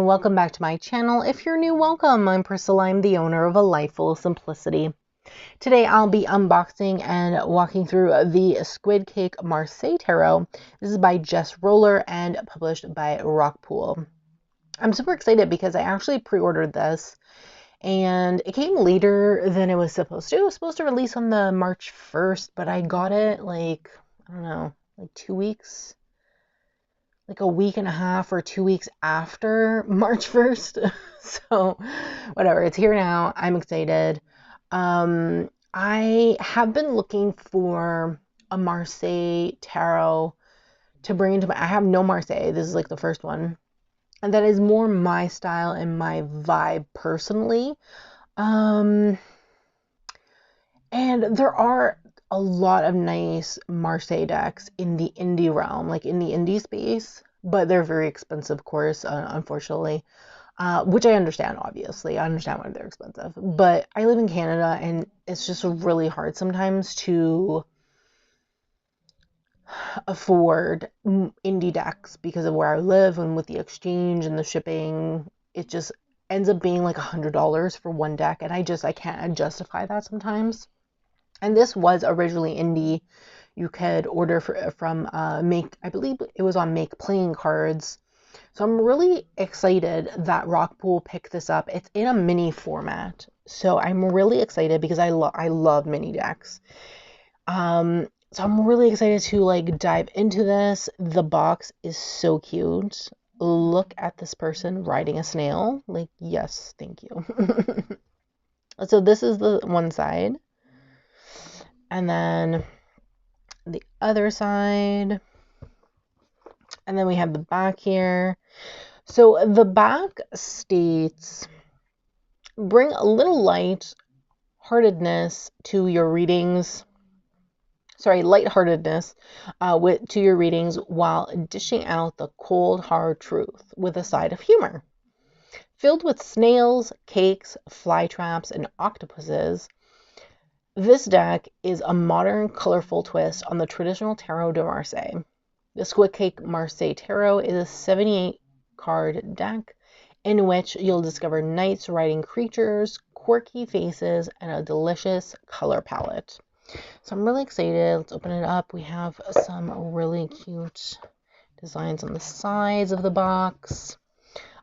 welcome back to my channel. If you're new, welcome. I'm Priscilla. I'm the owner of A Life Full of Simplicity. Today I'll be unboxing and walking through the Squid Cake Marseille Tarot. This is by Jess Rollar and published by Rockpool. I'm super excited because I actually pre-ordered this and it came later than it was supposed to. It was supposed to release on the March 1st, but I got it like, I don't know, like 2 weeks. Like a week and a half or 2 weeks after March 1st. So whatever, it's here now. I'm excited. I have been looking for a Marseille tarot to bring into I have no Marseille. This is like the first one. And that is more my style and my vibe personally. And there are a lot of nice Marseille decks in the indie realm, like in the indie space, but they're very expensive, of course, unfortunately, which I understand, obviously. I understand why they're expensive, but I live in Canada and it's just really hard sometimes to afford indie decks because of where I live, and with the exchange and the shipping, it just ends up being like $100 for one deck, and I can't justify that sometimes. And this was originally indie. You could order from Make, I believe it was on Make Playing Cards. So I'm really excited that Rockpool picked this up. It's in a mini format. So I'm really excited because I love mini decks. So I'm really excited to like dive into this. The box is so cute. Look at this person riding a snail. Like, yes, thank you. So this is the one side. And then the other side, and then we have the back here. So the back states, bring a little lightheartedness to your readings. Lightheartedness to your readings while dishing out the cold, hard truth with a side of humor. Filled with snails, cakes, fly traps, and octopuses, this deck is a modern, colorful twist on the traditional Tarot de Marseille. The Squid Cake Marseille Tarot is a 78-card deck in which you'll discover knights riding creatures, quirky faces, and a delicious color palette. So I'm really excited. Let's open it up. We have some really cute designs on the sides of the box.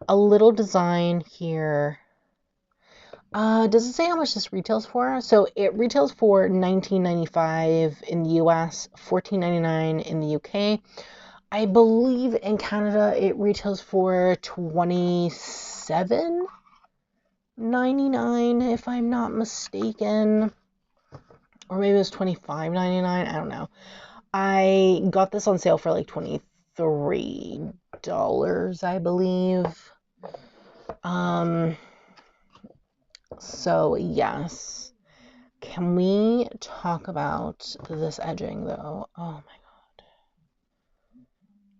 A little design here. Does it say how much this retails for? So it retails for $19.95 in the US, $14.99 in the UK. I believe in Canada it retails for $27.99 if I'm not mistaken. Or maybe it was $25.99. I don't know. I got this on sale for like $23, I believe. So yes, can we talk about this edging though? Oh my god,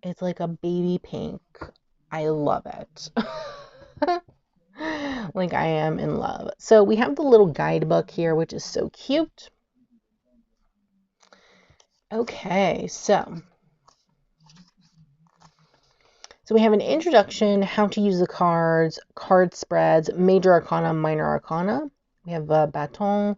it's like a baby pink. I love it. Like, I am in love. So we have the little guidebook here, which is so cute. Okay, so we have an introduction, how to use the cards, card spreads, major arcana, minor arcana. We have baton,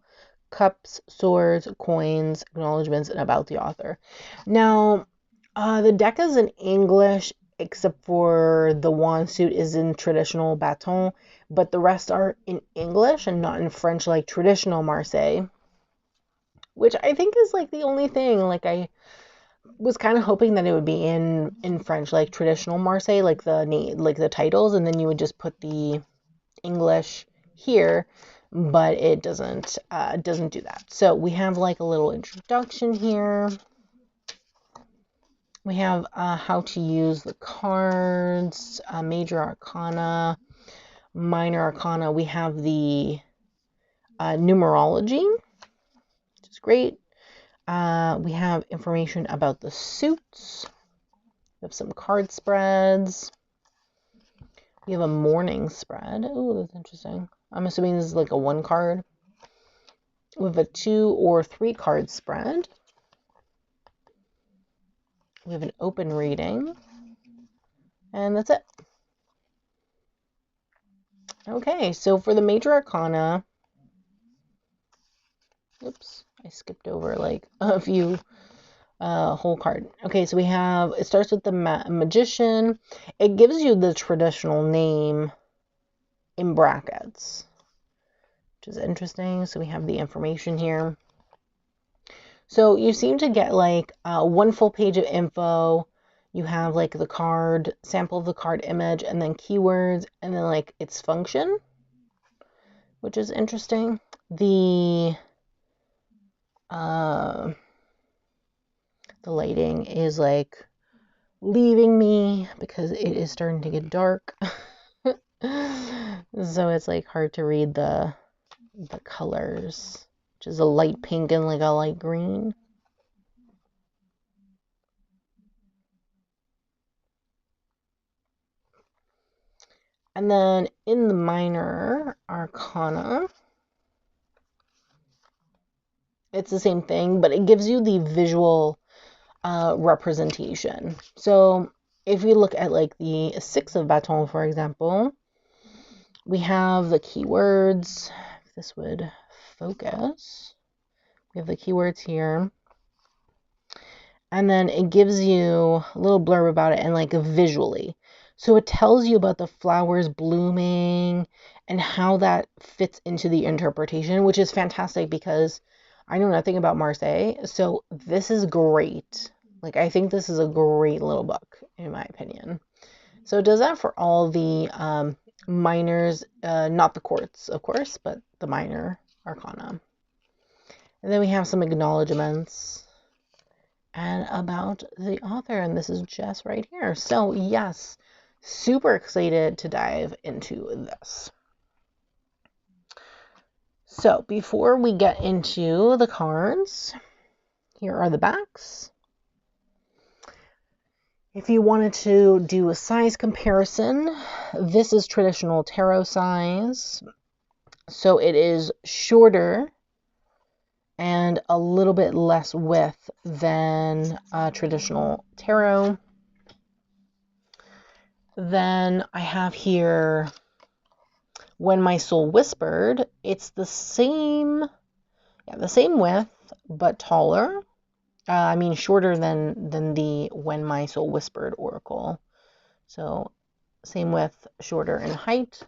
cups, swords, coins, acknowledgements, and about the author. Now, the deck is in English, except for the wand suit is in traditional baton, but the rest are in English and not in French like traditional Marseille, which I think is like the only thing. Like, I was kind of hoping that it would be in French, like traditional Marseille, like the titles, and then you would just put the English here, but it doesn't do that. So we have like a little introduction here. We have how to use the cards, major arcana, minor arcana. We have the numerology, which is great. We have information about the suits. We have some card spreads. We have a morning spread. Oh, that's interesting. I'm assuming this is like a 1 card. We have a 2 or 3 card spread. We have an open reading. And that's it. Okay, so for the major arcana, oops, I skipped over like a few whole card. Okay, so we have, it starts with the magician. It gives you the traditional name in brackets, which is interesting. So we have the information here. So you seem to get like one full page of info. You have like the card, sample of the card image, and then keywords, and then like its function, which is interesting. The lighting is like leaving me because it is starting to get dark. So it's like hard to read the colors, which is a light pink and like a light green. And then in the minor arcana, it's the same thing, but it gives you the visual representation. So if we look at like the 6 of baton, for example, we have the keywords. If this would focus, we have the keywords here. And then it gives you a little blurb about it and like visually. So it tells you about the flowers blooming and how that fits into the interpretation, which is fantastic because I know nothing about Marseille. So this is great. Like, I think this is a great little book, in my opinion. So it does that for all the minors, not the courts, of course, but the minor arcana. And then we have some acknowledgements and about the author, and this is Jess right here. So yes, super excited to dive into this. So before we get into the cards, here are the backs. If you wanted to do a size comparison, this is traditional tarot size. So it is shorter and a little bit less width than traditional tarot. Then I have here When My Soul Whispered. It's the same width, but taller. I mean shorter than the When My Soul Whispered oracle. So same width, shorter in height.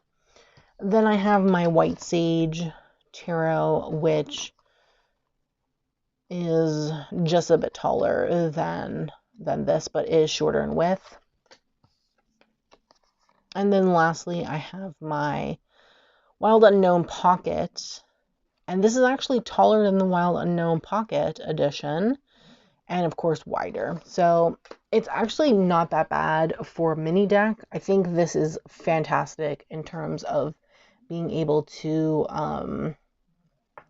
Then I have my White Sage tarot, which is just a bit taller than this, but is shorter in width. And then lastly, I have my Wild Unknown Pocket, and this is actually taller than the Wild Unknown Pocket edition, and of course wider. So it's actually not that bad for a mini deck. I think this is fantastic in terms of being able to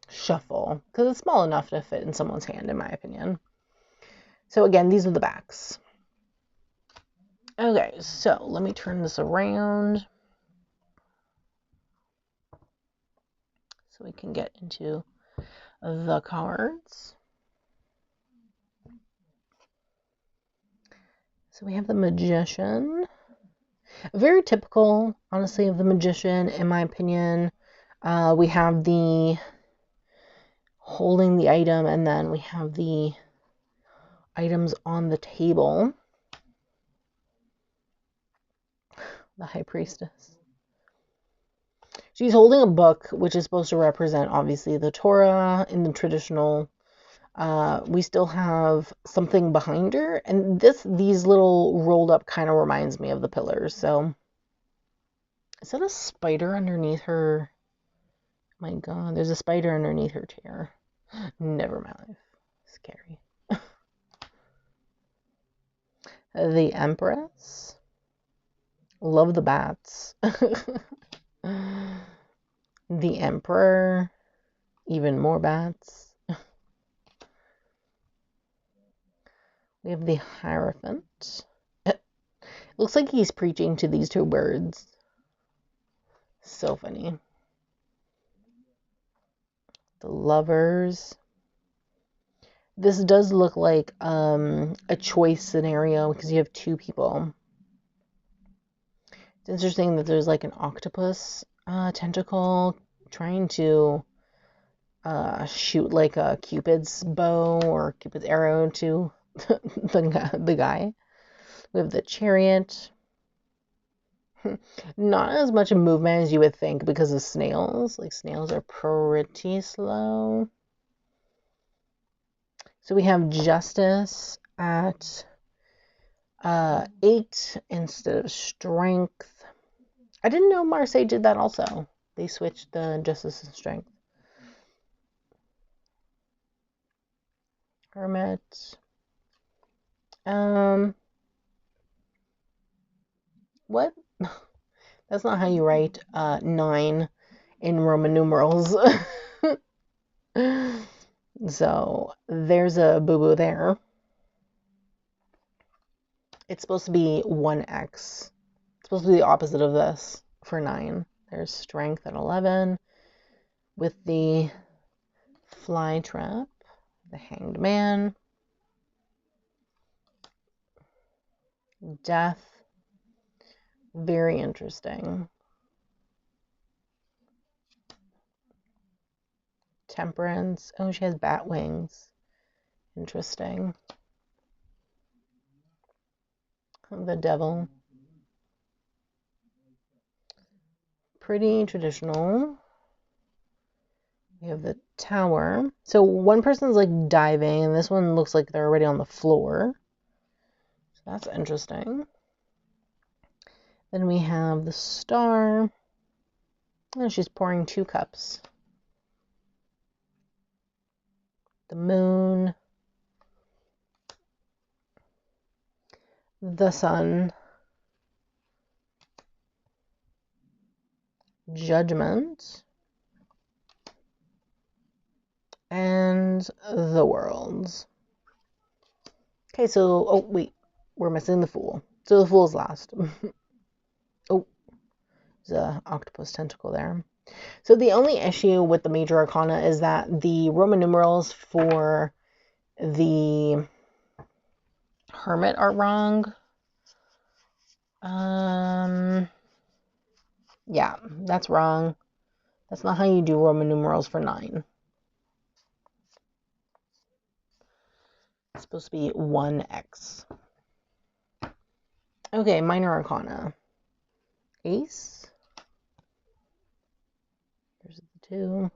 shuffle, because it's small enough to fit in someone's hand, in my opinion. So again, these are the backs. Okay, so let me turn this around so we can get into the cards. So we have the Magician. Very typical, honestly, of the Magician, in my opinion. We have the holding the item, and then we have the items on the table. The High Priestess. She's holding a book, which is supposed to represent, obviously, the Torah in the traditional. We still have something behind her, and these little rolled up kind of reminds me of the pillars. So, is that a spider underneath her? My God, there's a spider underneath her chair. Never mind. Scary. The Empress. Love the bats. The Emperor. Even more bats. We have the Hierophant. Looks like he's preaching to these two birds. So funny. The Lovers. This does look like a choice scenario because you have two people. It's interesting that there's like an octopus Tentacle trying to shoot like a Cupid's bow or Cupid's arrow to the guy. We have the Chariot. Not as much movement as you would think because of snails. Like, snails are pretty slow. So we have Justice at 8 instead of Strength. I didn't know Marseille did that also. They switched the Justice and Strength. Hermit. What? That's not how you write 9 in Roman numerals. So there's a boo-boo there. It's supposed to be 1x. It's supposed to be the opposite of this for 9. There's Strength at 11 with the Fly Trap, the Hanged Man, Death. Very interesting. Temperance. Oh, she has bat wings. Interesting. The Devil. Pretty traditional. We have the Tower. So one person's like diving, and this one looks like they're already on the floor. So that's interesting. Then we have the Star. Oh, she's pouring 2 cups. The Moon. The Sun. Judgment. And the Worlds. Okay, so, oh, wait. We're missing the Fool. So the Fool's last. Oh, there's an octopus tentacle there. So the only issue with the Major Arcana is that the Roman numerals for the Hermit are wrong. Yeah, that's wrong. That's not how you do Roman numerals for 9. It's supposed to be 1x. Okay, Minor Arcana. Ace. There's the 2.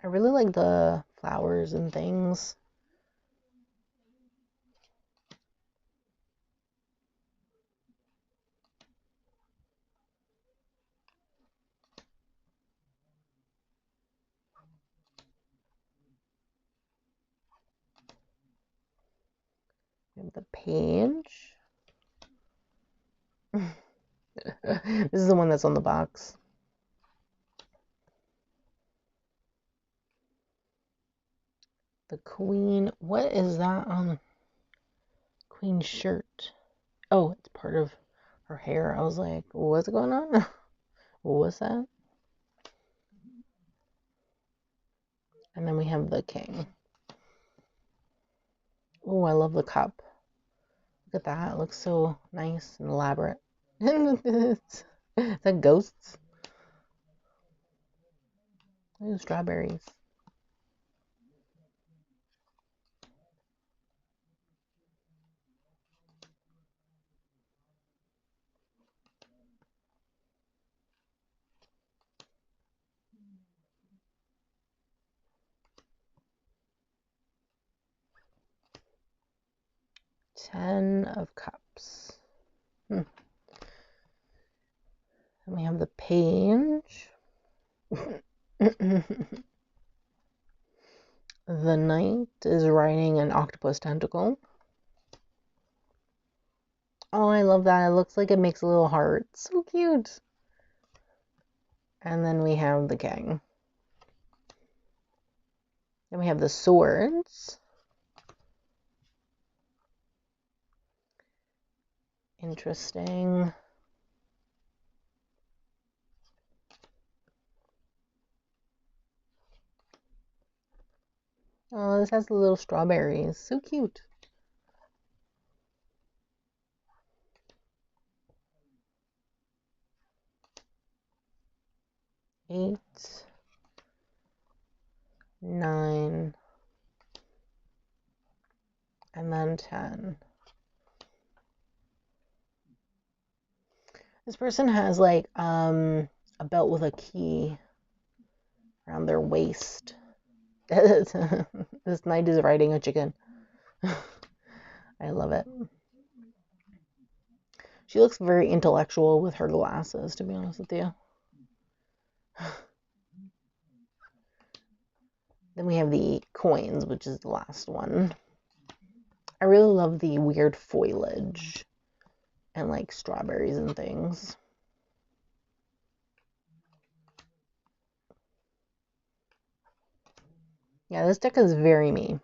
I really like the flowers and things. And the Page. This is the one that's on the box. The Queen. What is that on Queen's shirt? Oh, it's part of her hair. I was like, what's going on? What's that? And then we have the King. Oh, I love the cup. Look at that. It looks so nice and elaborate. Is that ghosts? Ooh, strawberries. Ten of Cups. And we have the Page. The Knight is riding an octopus tentacle. Oh, I love that. It looks like it makes a little heart. So cute. And then we have the King. Then we have the Swords. Interesting. Oh, this has the little strawberries. So cute. 8, 9, and then 10. This person has like a belt with a key around their waist. This knight is riding a chicken. I love it. She looks very intellectual with her glasses, to be honest with you. Then we have the coins, which is the last one. I really love the weird foliage and like strawberries and things. Yeah, this deck is very me,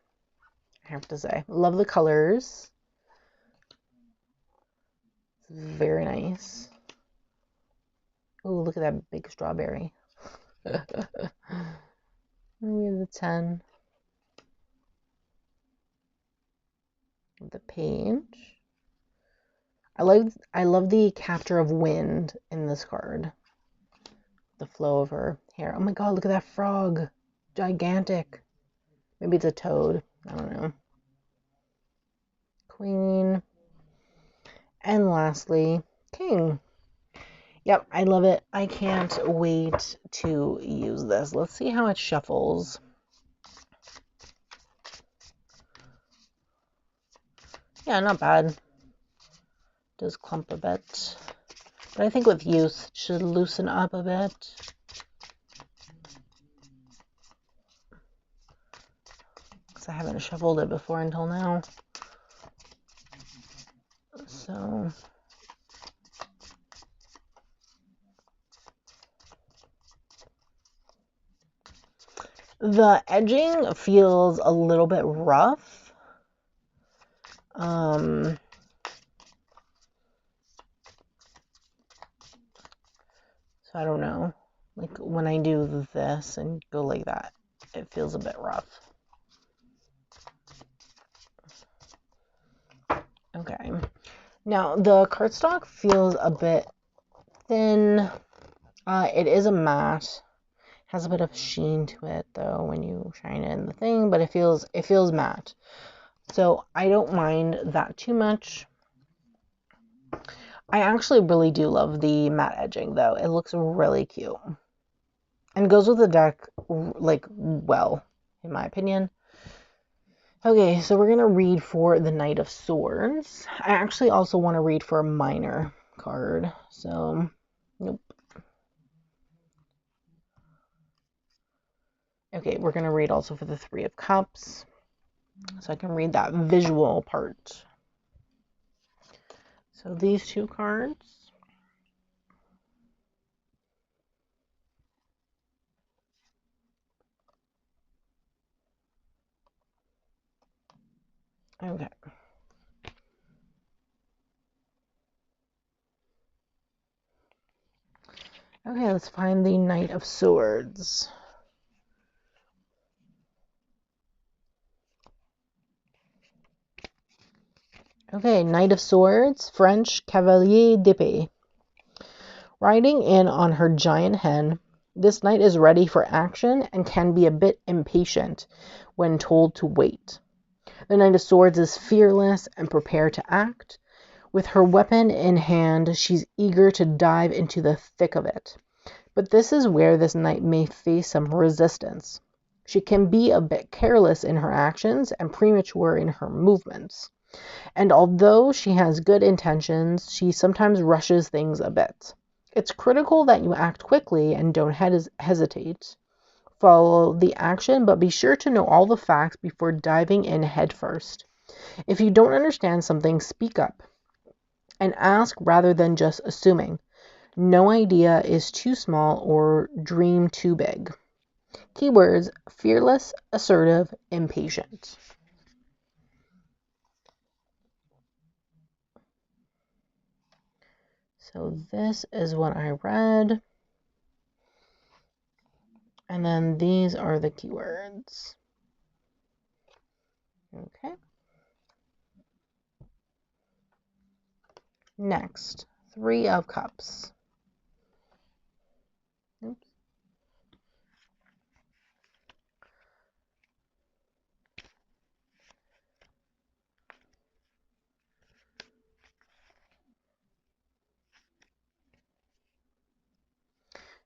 I have to say. Love the colors. It's very nice. Oh, look at that big strawberry. We have the 10. The page. I love the capture of wind in this card. The flow of her hair. Oh my god, look at that frog. Gigantic. Maybe it's a toad. I don't know. Queen. And lastly, king. Yep, I love it. I can't wait to use this. Let's see how it shuffles. Yeah, not bad. Does clump a bit. But I think with use, it should loosen up a bit. Because I haven't shuffled it before until now. So... the edging feels a little bit rough. So I don't know. Like when I do this and go like that, it feels a bit rough. Okay. Now the cardstock feels a bit thin. It is a matte. Has a bit of sheen to it though when you shine it in the thing, but it feels matte. So I don't mind that too much. I actually really do love the matte edging though. It looks really cute. And goes with the deck like well, in my opinion. Okay, so we're gonna read for the Knight of Swords. I actually also want to read for a minor card, so nope. Okay, we're gonna read also for the Three of Cups, so I can read that visual part. So these two cards. Okay. Okay, let's find the Knight of Swords. Okay, Knight of Swords, French Cavalier d'Épée. Riding in on her giant hen, this knight is ready for action and can be a bit impatient when told to wait. The Knight of Swords is fearless and prepared to act. With her weapon in hand, she's eager to dive into the thick of it. But this is where this knight may face some resistance. She can be a bit careless in her actions and premature in her movements. And although she has good intentions, she sometimes rushes things a bit. It's critical that you act quickly and don't hesitate. Follow the action, but be sure to know all the facts before diving in headfirst. If you don't understand something, speak up and ask rather than just assuming. No idea is too small or dream too big. Keywords: fearless, assertive, impatient. So this is what I read. And then these are the keywords. Okay. Next, Three of Cups. Oops.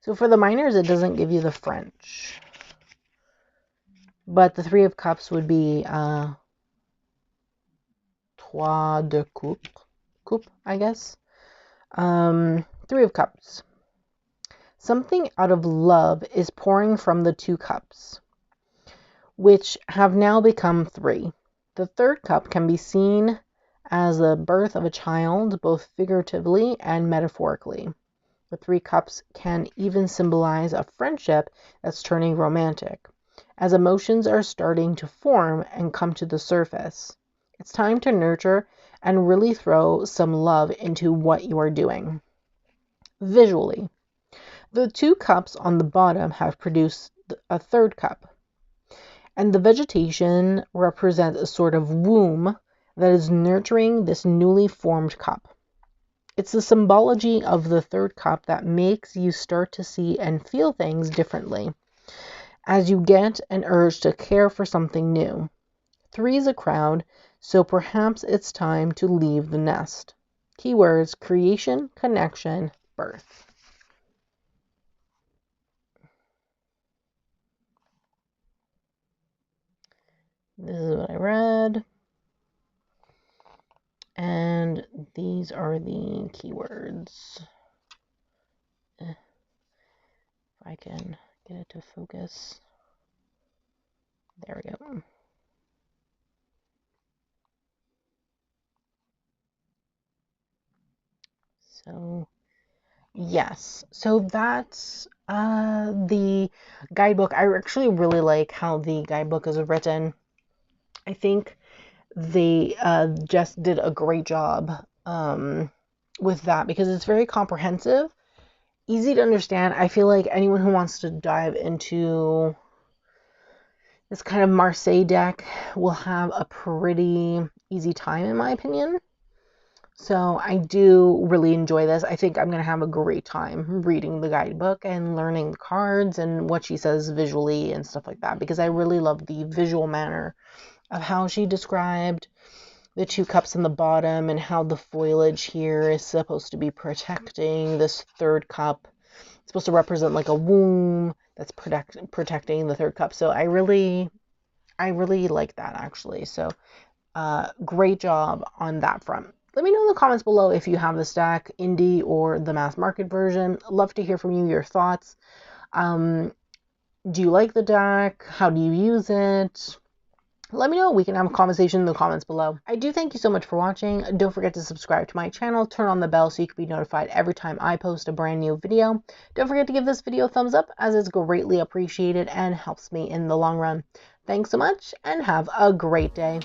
So for the minors, it doesn't give you the French. But the Three of Cups would be Trois de coupe, I guess. Three of Cups. Something out of love is pouring from the two cups, which have now become three. The third cup can be seen as the birth of a child, both figuratively and metaphorically. The three cups can even symbolize a friendship that's turning romantic, as emotions are starting to form and come to the surface. It's time to nurture and really throw some love into what you are doing. Visually, the two cups on the bottom have produced a third cup, and the vegetation represents a sort of womb that is nurturing this newly formed cup. It's the symbology of the third cup that makes you start to see and feel things differently as you get an urge to care for something new. Three is a crowd, so perhaps it's time to leave the nest. Keywords: creation, connection, birth. This is what I read. And these are the keywords. If I can get it to focus. There we go. So, yes. So that's the guidebook. I actually really like how the guidebook is written. I think they just did a great job with that because it's very comprehensive, easy to understand. I feel like anyone who wants to dive into this kind of Marseille deck will have a pretty easy time, in my opinion. So I do really enjoy this. I think I'm going to have a great time reading the guidebook and learning the cards and what she says visually and stuff like that, because I really love the visual manner of how she described the two cups in the bottom and how the foliage here is supposed to be protecting this third cup. It's supposed to represent like a womb that's protecting the third cup. So I really like that, actually. So great job on that front. Let me know in the comments below if you have this deck, indie or the mass market version. Love to hear from you, your thoughts. Do you like the deck? How do you use it? Let me know. We can have a conversation in the comments below. I do thank you so much for watching. Don't forget to subscribe to my channel. Turn on the bell so you can be notified every time I post a brand new video. Don't forget to give this video a thumbs up, as it's greatly appreciated and helps me in the long run. Thanks so much and have a great day.